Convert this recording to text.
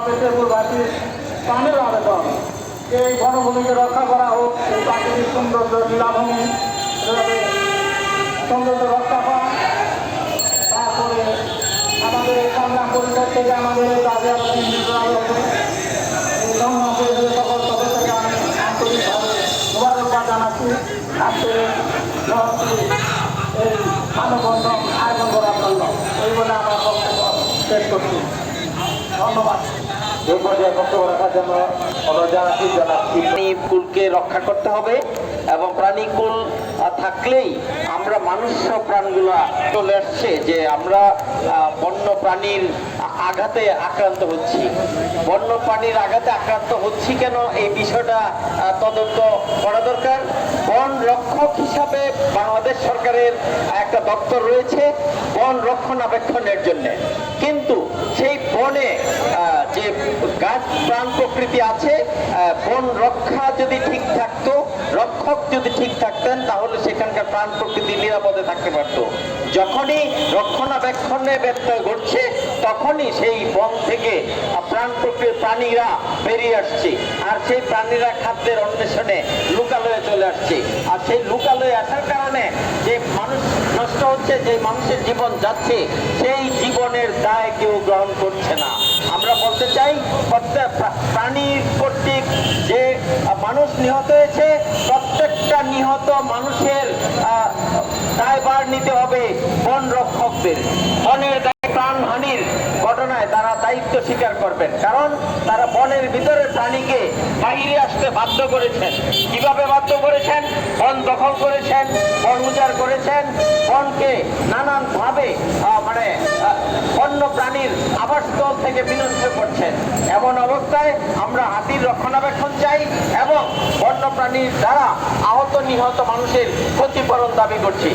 আমাদের ত্রিপুরবাসীর প্রাণের আবেদন এই বনভূমিকে রক্ষা করা হোক, এই প্রাকৃতিক সৌন্দর্য লীলাভূমি সৌন্দর্য রক্ষা করা। তারপরে আমাদের এই সংগ্রাম পরিষদ থেকে আমাদের এই রাজা এই সংগ্রাম পরিষদের সকল সদস্যকে আমি আন্তরিকভাবে মোবারকবাদ জানাচ্ছি। আজকে এই মানববন্ধন আয়োজন করার জন্য এই বলে আমার বক্তব্য শেষ করছি। ধন্যবাদ। এই পর্যায়ে বক্তব্য রাখার জন্য অনুরোধ জানাচ্ছি প্রাণীকুলকে রক্ষা করতে হবে এবং প্রাণীকুল থাকলেই আমরা মানুষ প্রাণগুলো চলে আসছে যে আমরা বন্য প্রাণীর আঘাতে আক্রান্ত হচ্ছি। বন্য প্রাণীর আঘাতে আক্রান্ত হচ্ছি কেন, এই বিষয়টা তদন্ত করা দরকার। বন রক্ষক হিসাবে বাংলাদেশ সরকারের একটা দপ্তর রয়েছে বন রক্ষণাবেক্ষণের জন্য, কিন্তু সেই বনে যে গাছ প্রাণ প্রকৃতি আছে, বন রক্ষা যদি ঠিক থাকতো, রক্ষক যদি ঠিক থাকতেন, তাহলে সেখানকার প্রাণ প্রকৃতি নিরাপদে থাকতে পারত। যখনই রক্ষণাবেক্ষণে ব্যত্যয় ঘটছে, তখনই সেই বন থেকে প্রাণীরা বেরিয়ে আসছে, আর সেই প্রাণীরা খাদ্যের অন্বেষণে লুকালয়ে চলে আসছে। আর সেই লুকালয়ে আসার কারণে যে মানুষ নষ্ট হচ্ছে, যে মানুষের জীবন যাচ্ছে, সেই জীবনের দায় কেউ গ্রহণ করছে না। আমরা বলতে চাই, প্রত্যেক প্রাণী কর্তৃক যে মানুষ নিহত হয়েছে, প্রত্যেকটা নিহত মানুষের দায়ভার নিতে হবে বন রক্ষকদের। বনের প্রাণহানির ঘটনায় তারা দায়িত্ব স্বীকার করবেন, কারণ তারা বনের ভিতরে প্রাণীকে বাহিরে আসতে বাধ্য করেছেন। কিভাবে বাধ্য করেছেন? বন দখল করেছেন, বন উজাড় করেছেন, বনকে নানানভাবে বন্য প্রাণীর আবাসস্থল থেকে বিনষ্ট করছেন। এমন অবস্থায় আমরা হাতির রক্ষণাবেক্ষণ চাই এবং বন্য প্রাণীর দ্বারা আহত নিহত মানুষের ক্ষতিপূরণ দাবি করছি।